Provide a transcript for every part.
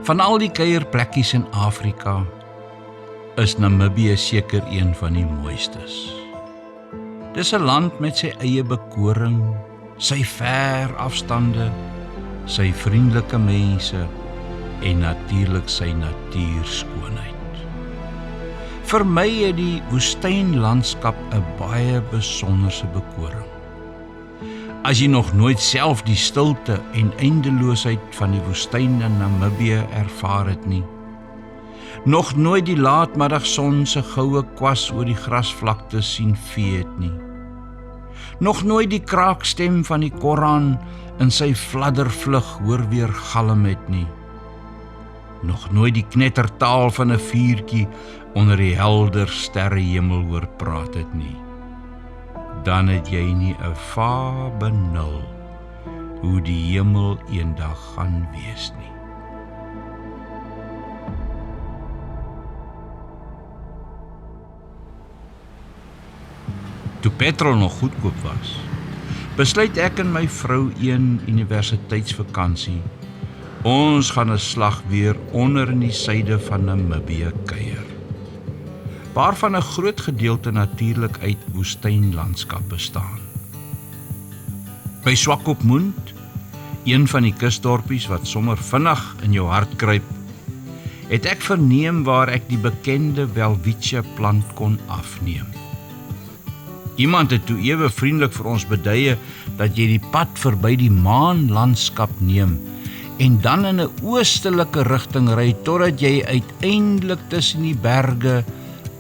Van al die kuierplekkies in Afrika is Namibië seker een van die mooistes. Dis 'n land met sy eie bekoring, sy ver afstande, sy vriendelike mense en natuurlik sy natuurskoonheid. Vir my het die woestynlandskap 'n baie besonderse bekoring. As jy nog nooit self die stilte en eindeloosheid van die woestyn in Namibië ervaar het nie, nog nooit die laatmiddagson se goue kwas oor die grasvlakte sien vee het nie, nog nooit die kraakstem van die Koran in sy fladdervlug hoor weer galm het nie, nog nooit die knettertaal van 'n vuurtjie onder die helder sterrehemel hoor praat het nie, dan het jy nie 'n va benul hoe die hemel eendag gaan wees nie. Toe petrol nog goedkoop was, besluit ek en my vrou een universiteitsvakansie, ons gaan 'n slag weer onder in die suide van Namibië kuier, waarvan 'n groot gedeelte natuurlik uit woestynlandskap bestaan. By Swakopmund, een van die kusdorpies wat sommer vinnig in jou hart kruip, het ek verneem waar ek die bekende welwitschia plant kon afneem. Iemand het toe ewe vriendelik vir ons beduie dat jy die pad verby die maanlandskap neem en dan in 'n oostelike rigting ry totdat jy uiteindelik tussen die berge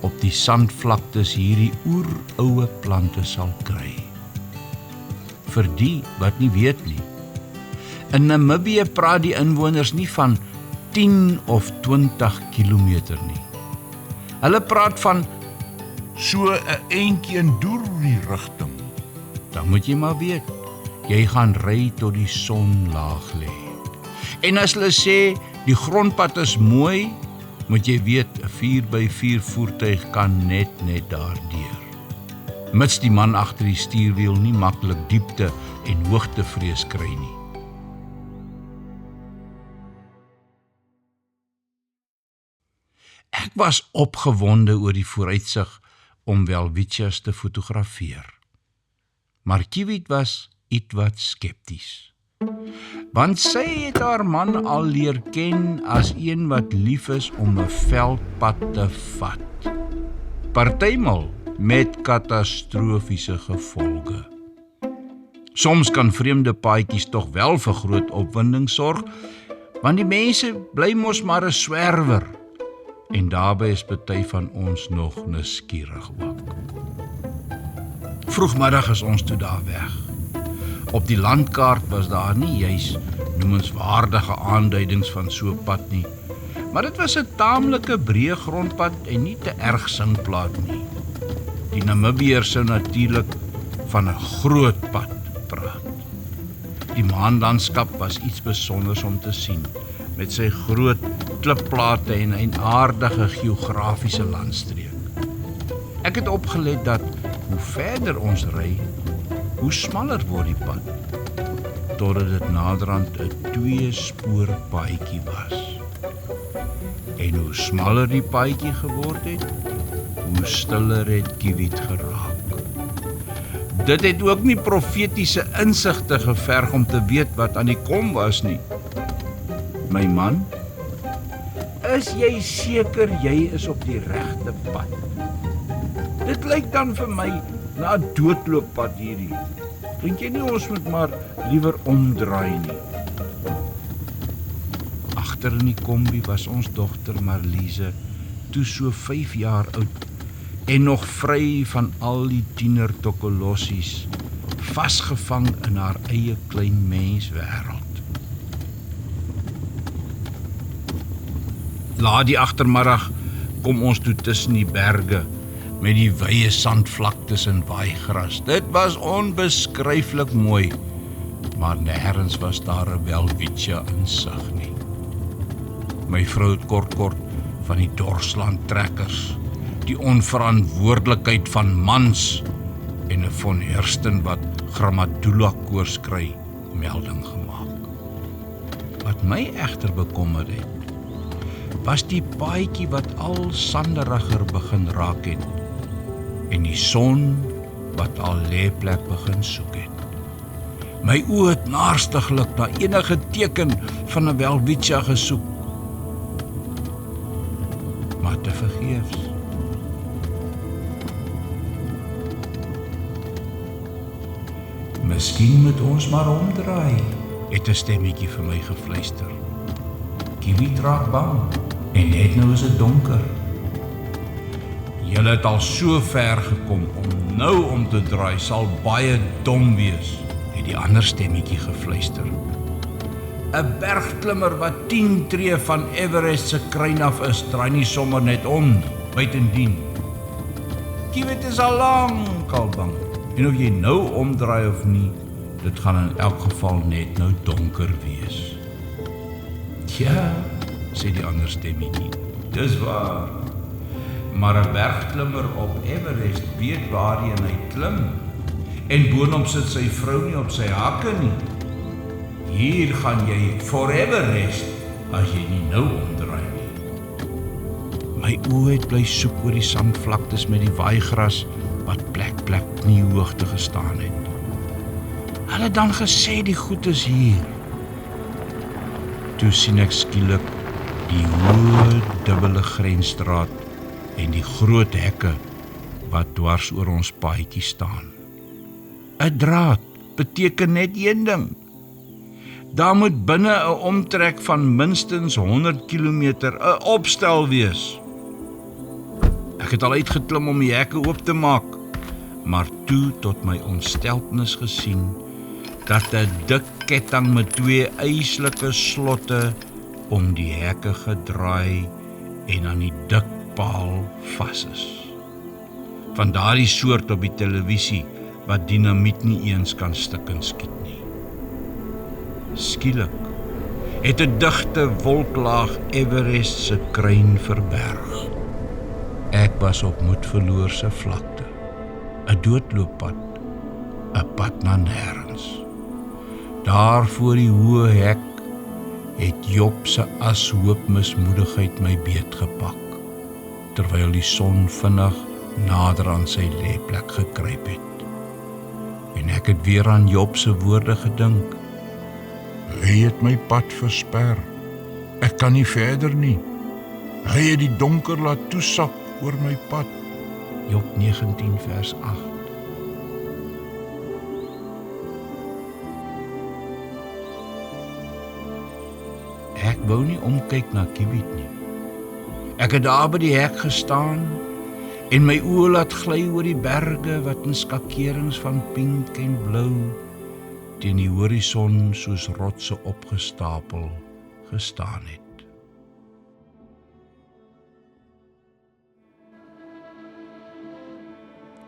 op die sandvlaktes hierdie oeroue plante sal kry. Vir die wat nie weet nie, in Namibië praat die inwoners nie van 10 of 20 kilometer nie. Hulle praat van so 'n eentjie in die rigting. Dan moet jy maar weet, jy gaan ry tot die son laag lê. En as hulle sê, die grondpad is mooi, moet jy weet, 'n 4x4 voertuig kan net daardeur. Mits die man agter die stuurwiel nie maklik diepte en hoogtevrees kry nie. Ek was opgewonde oor die vooruitsig om welwitschas te fotografeer. Maar Kiewit was ietwat skepties. Want sy het haar man al leer ken as een wat lief is om 'n veldpad te vat. Partymal met katastrofiese gevolge. Soms kan vreemde paadjies tog wel vir groot opwinding sorg, want die mense bly mos maar 'n swerwer. En daarbey is party van ons nog nuuskierig ook. Vroegmiddag is ons toe daar weg. Op die landkaart was daar nie juis noemenswaardige aanduidings van so 'n pad nie, maar dit was 'n taamlike breë grondpad en nie te erg singplaat nie. Die Namibiërs sou natuurlik van 'n groot pad praat. Die maanlandskap was iets besonders om te sien, met sy groot klipplate en 'n aardige geografiese landstreek. Ek het opgelet dat hoe verder ons ry, hoe smaller word die pad, totdat dit naderhand 'n 2-spoor paadjie was. En hoe smaller die paadjie geword het, hoe stiller het Kiewit geraak. Dit het ook nie profetiese insigte geverg om te weet wat aan die kom was nie. My man, is jy seker jy is op die regte pad? Dit lyk dan vir my na 'n doodlooppad hierdie. Dink jy nie ons moet maar liewer omdraai nie? Agter in die kombi was ons dogter Marliese, toe so 5 jaar oud en nog vry van al die tienertokkolossies, vasgevang in haar eie klein menswêreld. Laat die agtermiddag kom ons toe tussen die berge met die wye sandvlaktes en waaigras. Dit was onbeskryflik mooi, maar nêrens was daar 'n welwitschia in sig nie. My vrou het kort van die Dorsland trekkers, die onverantwoordelikheid van mans en 'n von Hersten wat Grammadula koors kry, melding gemaak. Wat my egter bekommer het, was die paadjie wat al sanderiger begin raak het en die son wat al lêplek begin soek het. My oë het naarstiglik na enige teken van 'n welwitja gesoek, maar te vergeefs. Miskien moet ons maar omdraai, het 'n stemmetjie vir my gefluister. Kiwi raak bang, en net nou is dit donker. Julle het al so ver gekom, om nou om te draai sal baie dom wees, het die ander stemmetjie gefluister. 'n Bergklimmer wat 10 tree van Everest se kruin af is, draai nie sommer net om, buitendien. Kiwi is al lank al bang, en of jy nou omdraai of nie, dit gaan in elk geval net nou donker wees. Ja, sê die ander stemmetjie, dis waar. Maar 'n bergklimmer op Everest weet waarheen hy klim, en boonop sit sy vrou nie op sy hakke nie. Hier gaan jy forever rest, as jy nie nou omdraai nie. My oë het bly soek oor die sandvlaktes met die waaigras, wat plek kniehoogte gestaan het. Hulle dan gesê die goed is hier. Toe sien ek skielik die hoë dubbele grensstraat en die groot hekke wat dwars oor ons paadjie staan. 'n Draad beteken net een ding. Daar moet binne 'n omtrek van minstens 100 kilometer 'n opstel wees. Ek het al uitgeklim om die hekke oop te maak, maar toe tot my ontsteltenis gesien dat 'n dik ketting met 2 yslike slotte om die hekke gedraai en aan die dik paal vas is. Van daardie soort op die televisie wat dinamiet nie eens kan stukkend skiet nie. Skielik het 'n digte wolklaag Everest se kruin verberg. Ek was op Moedverloor vlakte, 'n doodlooppad, 'n pad na nêrens. Daar voor die hoë hek het Job se ashoop mismoedigheid my beet gepak, terwyl die son vinnig nader aan sy lêplek gekruip het. En ek het weer aan Job se woorde gedink. Hy het my pad versper. Ek kan nie verder nie. Hy het die donker laat toesak oor my pad. Job 19 vers 8. Ek wou nie omkyk na Kiwi nie. Ek het daar by die hek gestaan en my oë laat gly oor die berge wat in skakerings van pink en blou teen die horison soos rotse opgestapel gestaan het.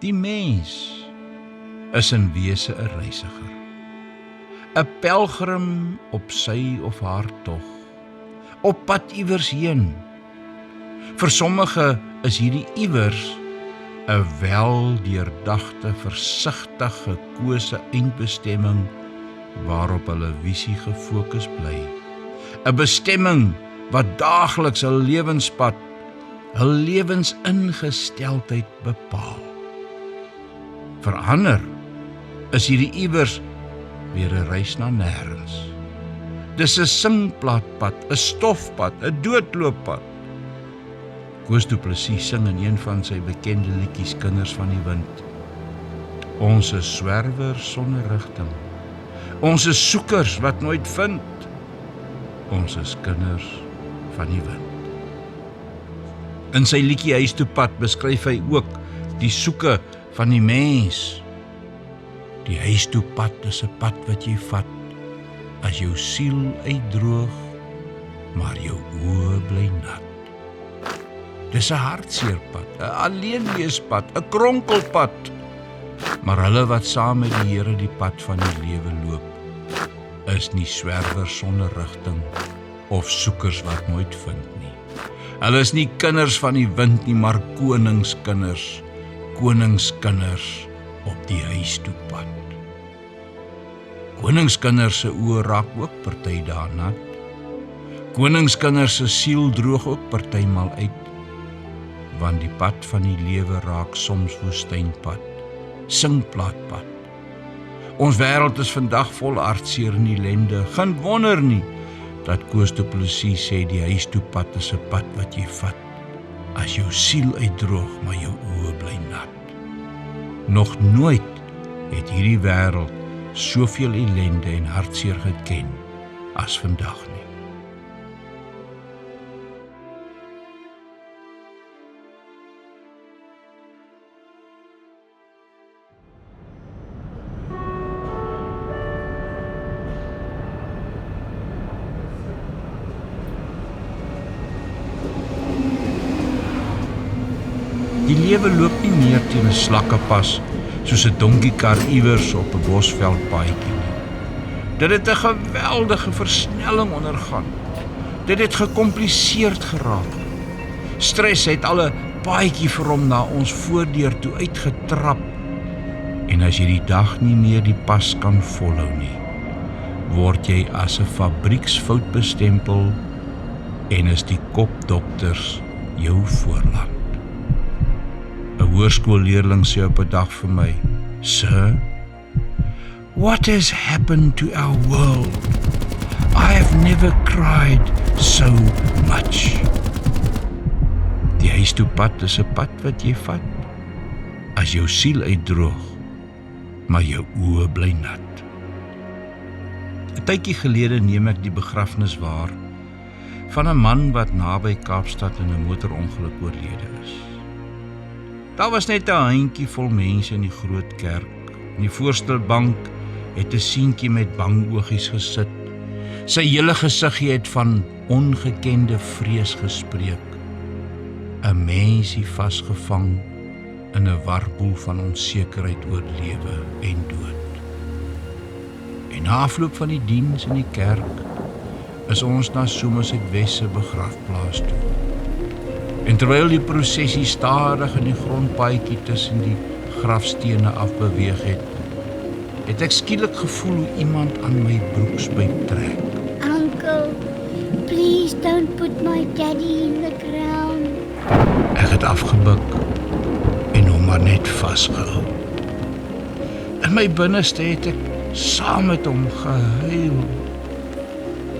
Die mens is in wese 'n reisiger, 'n pelgrim op sy of haar tog, op pad iewers heen. Vir sommige is hierdie iewers 'n weldeurdagte, versigtig gekose eindbestemming waarop hulle visie gefokus bly. 'n bestemming wat daagliks hul lewenspad, hul lewensingesteldheid bepaal. Vir ander is hierdie iewers weer 'n reis na nêrens. Dis 'n singplaatpad, 'n stofpad, 'n doodlooppad. Koos Du Plessis sing in een van sy bekende liedjies Kinders van die Wind. Ons is swerwers sonder rigting. Ons is soekers wat nooit vind. Ons is kinders van die wind. In sy liedjie Huis toe pad beskryf hy ook die soeke van die mens. Die huis toe pad is 'n pad wat jy vat as jou siel uitdroog, maar jou oë bly nat. Dis 'n hartseerpad, 'n alleenweespad, 'n kronkelpad. Maar hulle wat saam met die Here die pad van die lewe loop, is nie swerwers sonder rigting of soekers wat nooit vind nie. Hulle is nie kinders van die wind nie, maar koningskinders, koningskinders op die huis toe pad. Koningskinders se oë raak ook party daar nat. koningskinders se siel droog ook partymal uit, want die pad van die lewe raak soms woestynpad, singplaatpad. Ons wêreld is vandag vol hartseer en ellende. Geen wonder nie dat Koos Du Plessis sê die huis toe pad is 'n pad wat jy vat, as jou siel uitdroog, maar jou oë bly nat. Nog nooit het hierdie wêreld soveel ellende en hartseer geken as vandag nie. Die lewe loop nie meer teen 'n slakkepas soos 'n donkiekar iewers op 'n bosveldpaadjie nie. Dit het 'n geweldige versnelling ondergaan. Dit het gekompliseerd geraak. Stres het al 'n paadjie vir hom na ons voordeur toe uitgetrap. En as jy die dag nie meer die pas kan volhou nie, word jy as 'n fabrieksfout bestempel en is die kopdokters jou voorland. 'n hoërskoolleerling sê op 'n dag vir my, "Sir, what has happened to our world? I have never cried so much." Die huis toe pad is 'n pad wat jy vat, as jou siel uitdroog, maar jou oë bly nat. 'n Tydjie gelede neem ek die begrafnis waar van 'n man wat naby Kaapstad in 'n motorongeluk oorlede is. Daar was net 'n handjie vol mense in die groot kerk. In die voorste bank het 'n seentjie met bang oogies gesit. Sy hele gesiggie het van ongekende vrees gespreek. 'n Mensie vasgevang in 'n warboel van onsekerheid oor lewe en dood. En na afloop van die diens in die kerk is ons na Somersetwes se begrafplaas toe. En terwyl die prosessie stadig in die grondpaadjie tussen die grafstene afbeweeg het ek skielik gevoel hoe iemand aan my broekspyp trek. Uncle, please don't put my daddy in the ground. Ek het afgebuk en hom maar net vasgehou. In my binneste het ek saam met hom gehuil.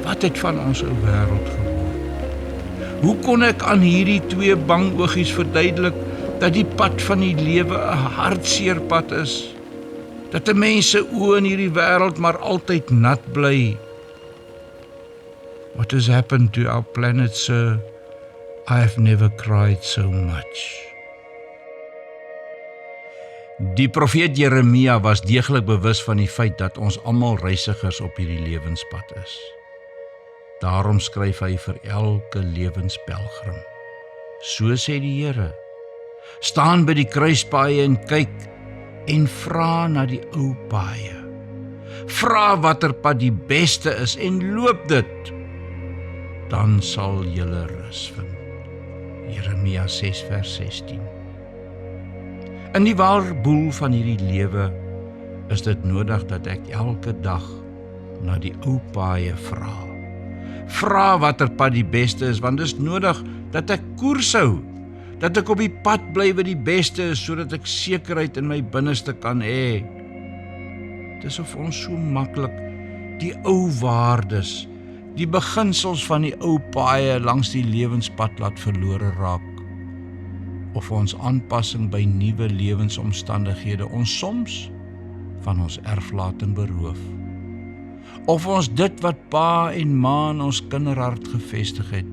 Wat het van ons ou wêreld geword? Hoe kon ek aan hierdie twee bang oogies verduidelik dat die pad van die lewe 'n hartseer pad is? Dat 'n mens se oë in hierdie wêreld maar altyd nat bly? What has happened to our planet, sir? I have never cried so much. Die profeet Jeremia was deeglik bewus van die feit dat ons almal reisigers op hierdie lewenspad is. Daarom skryf hy vir elke lewenspelgrim. So sê die Here, staan by die kruispaaie en kyk en vra na die ou paaie. Vra watter pad die beste is en loop dit. Dan sal julle rus vind. Jeremia 6 vers 16. In die warboel van hierdie lewe is dit nodig dat ek elke dag na die ou paaie vra. Vra watter pad die beste is, want dit is nodig dat ek koers hou, dat ek op die pad bly wat die beste is, sodat ek sekerheid in my binneste kan hê. Dis of ons so maklik die ou waardes, die beginsels van die ou paaie langs die lewenspad laat verlore raak, of ons aanpassing by nuwe lewensomstandighede ons soms van ons erflating beroof, of ons dit wat pa en ma in ons kinderhart gevestig het,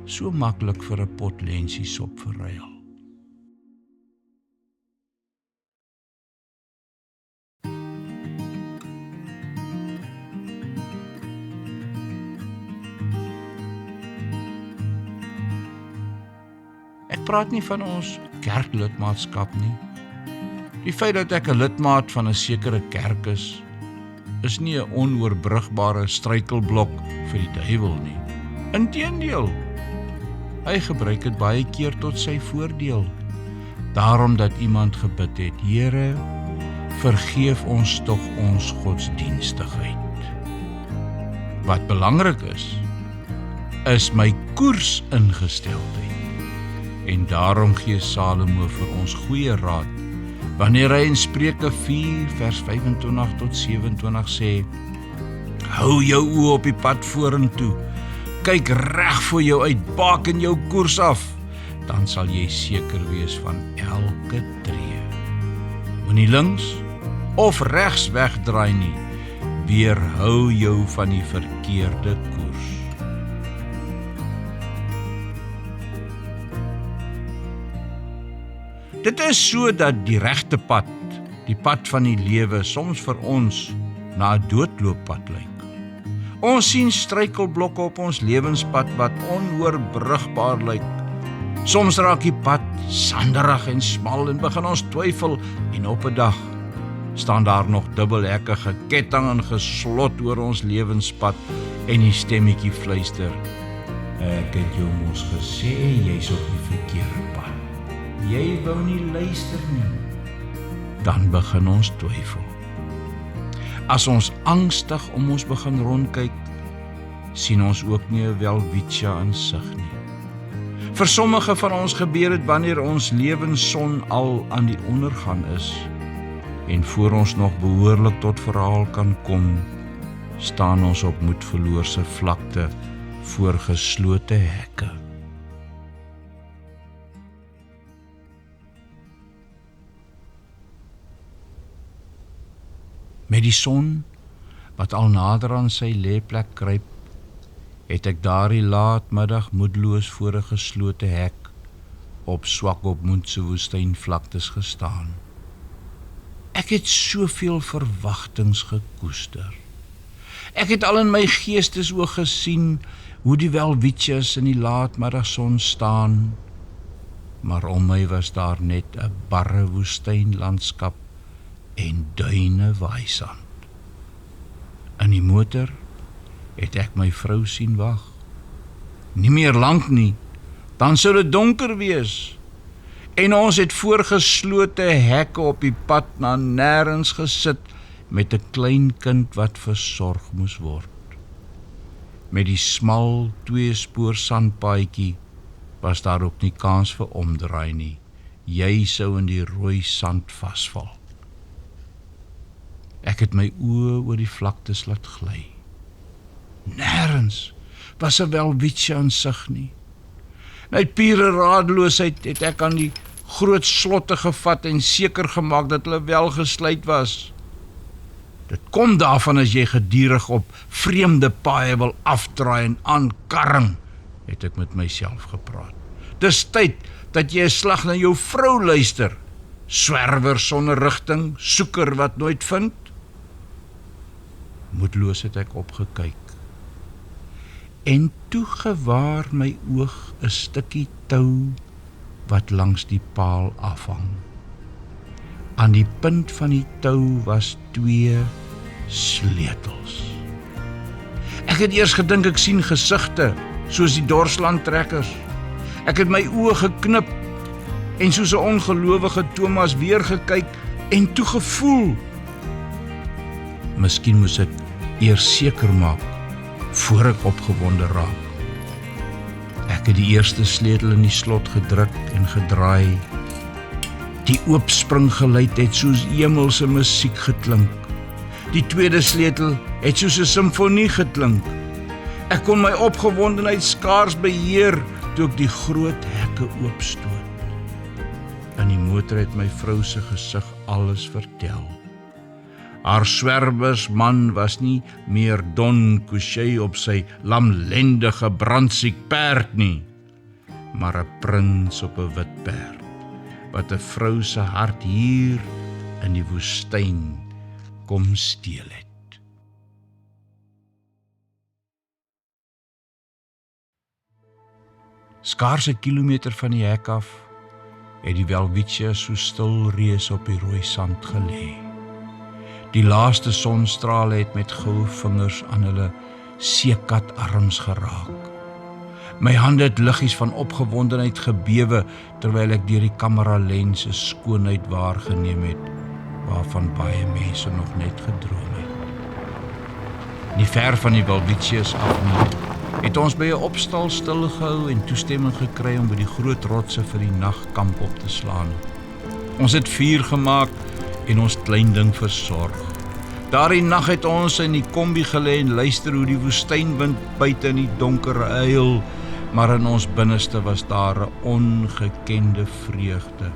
so maklik vir 'n pot lensiesop verruil. Ek praat nie van ons kerklidmaatskap nie. Die feit dat ek 'n lidmaat van 'n sekere kerk is nie 'n onoorbrigbare struikelblok vir die duiwel nie. Inteendeel, hy gebruik dit baie keer tot sy voordeel. Daarom dat iemand gebid het, Here, vergeef ons tog ons godsdienstigheid. Wat belangrik is my koersingesteldheid. En daarom gee Salomo vir ons goeie raad, wanneer hy in Spreuke 4 vers 25 tot 27 sê, hou jou oë op die pad vorentoe, kyk reg voor jou uit, baken jou koers af, dan sal jy seker wees van elke tree. Moenie links of regs wegdraai nie, weerhou jou van die verkeerde koers. Dit is so dat die regte pad, die pad van die lewe, soms vir ons na 'n doodlooppad lyk. Ons sien struikelblokke op ons lewenspad wat onoorbrugbaar lyk. Soms raak die pad sanderig en smal en begin ons twyfel, en op 'n dag staan daar nog dubbelhekke geketting en geslot oor ons lewenspad en die stemmetjie fluister, ek het jou mos gesê, jy's op die verkeerde pad. Jy wou nie luister nie. Dan begin ons twyfel. As ons angstig om ons begin rondkyk, sien ons ook nie 'n welwitja in sig nie. Vir sommige van ons gebeur dit wanneer ons lewensson al aan die ondergang is, en voor ons nog behoorlik tot verhaal kan kom, staan ons op moedverloorse vlakte voor geslote hekke. Met die son, wat al nader aan sy lêplek kruip, het ek daardie laatmiddag moedeloos voor 'n geslote hek op Swakopmund woestynvlaktes gestaan. Ek het soveel verwagtings gekoester. Ek het al in my geestesoog gesien hoe die welwitjas in die laatmiddagson staan, maar om my was daar net 'n barre woestynlandskap en duine waaisand. In die motor het ek my vrou sien wag. Nie meer lank nie, dan sou dit donker wees. En ons het voor geslote hekke op die pad na nêrens gesit met 'n klein kind wat versorg moes word. Met die smal tweespoor sandpaadjie was daar ook nie kans vir omdraai nie. Jy sou in die rooi sand vasval. Ek het my oë oor die vlaktes laat gly. Nêrens was 'n welwitja in sig nie. Uit pure radeloosheid het ek aan die groot slotte gevat en seker gemaak dat hulle wel gesluit was. Dit kom daarvan as jy gedurig op vreemde paaie wil afdraai en aankarring, het ek met myself gepraat. Dis tyd dat jy 'n slag na jou vrou luister, swerwer sonder rigting, soeker wat nooit vind. Moedeloos het ek opgekyk. En toe gewaar my oog 'n stukkie tou wat langs die paal afhang. Aan die punt van die tou was 2 sleutels. Ek het eers gedink ek sien gesigte, soos die Dorslandtrekkers. Ek het my oë geknip en soos 'n ongelowige Thomas weer gekyk en toe gevoel. Miskien moes ek eers seker maak voor ek opgewonde raak. Ek het die eerste sleutel in die slot gedruk en gedraai. Die oopspringgeluid het soos hemelse musiek geklink. Die tweede sleutel het soos 'n simfonie geklink. Ek kon my opgewondenheid skaars beheer toe ek die groot hekke oopstoot. In die motor het my vrou se gesig alles vertel. Haar swerwersman was nie meer Don Couché op sy lamlendige brandsiek perd nie, maar 'n prins op 'n wit perd, wat 'n vrou se hart hier in die woestyn kom steel het. Skaars 'n kilometer van die hek af, het die welwitja so stil reus op die rooi sand gelê. Die laaste sonstrale het met goue vingers aan hulle seekatarms geraak. My hande het liggies van opgewondenheid gebewe, terwyl ek deur die kameralens 'n skoonheid waargeneem het, waarvan baie mense nog net gedroom het. Nie ver van die welwitjas af nie, Het ons by 'n opstal stilgehou en toestemming gekry om by die groot rotse vir die nagkamp op te slaan. Ons het vuur gemaak en ons klein ding versorg. Daardie nag het ons in die kombi gelê en luister hoe die woestynwind buite in die donker huil, maar in ons binneste was daar 'n ongekende vreugde,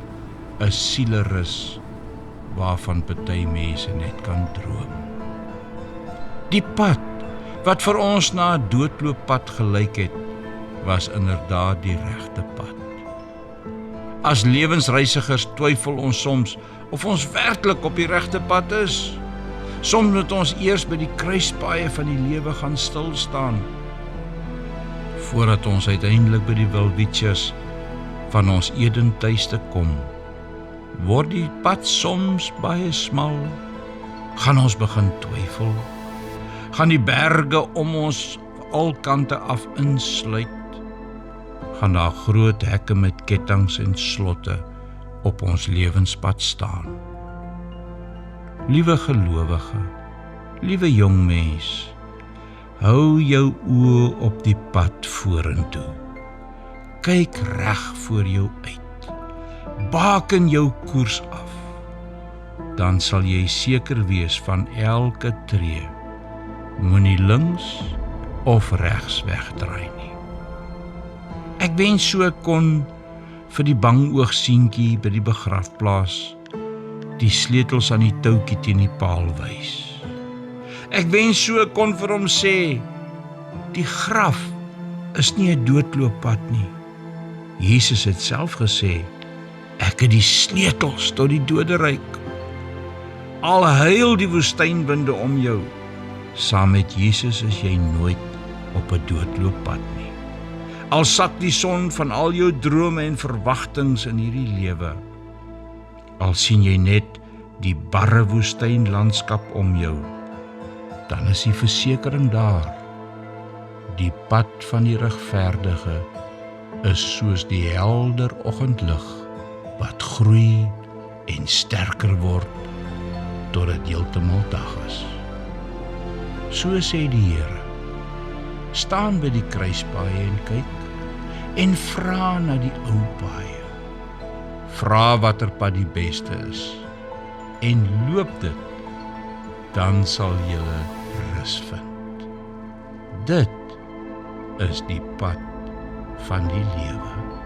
'n sielerus waarvan party mense net kan droom. Die pad wat vir ons na 'n doodlooppad gelyk het, was inderdaad die regte pad. As lewensreisigers twyfel ons soms of ons werklik op die regte pad is. Soms moet ons eers by die kruispaaie van die lewe gaan stil staan, voordat ons uiteindelik by die wilwitjies van ons Edentuiste kom. Word die pad soms baie smal, gaan ons begin twyfel, gaan die berge om ons al kante af insluit, gaan daar groot hekke met kettinge en slotte op ons lewenspad staan. Liewe gelowige, liewe jong mens, hou jou oë op die pad vorentoe. Kyk reg voor jou uit. Baken jou koers af. Dan sal jy seker wees van elke tree. Moenie links of regs wegdraai nie. Ek wens so ek kon vir die bangoogseentjie by die begrafplaas die sleutels aan die toukie teen die paal wys. Ek wens so ek kon vir hom sê, die graf is nie 'n doodlooppad nie. Jesus het self gesê, ek het die sleutels tot die doderyk. Al huil die woestynwinde om jou, saam met Jesus is jy nooit op 'n doodlooppad nie. Al sak die son van al jou drome en verwagtings in hierdie lewe, al sien jy net die barre woestynlandskap om jou, dan is die versekering daar. Die pad van die regverdige is soos die helder oggendlig wat groei en sterker word tot dit heeltemal dag is. So sê die Here, staan by die kruispaaie en kyk en vra na die ou paaie. Vra watter pad die beste is en loop dit, dan sal julle rus vind. Dit is die pad van die lewe.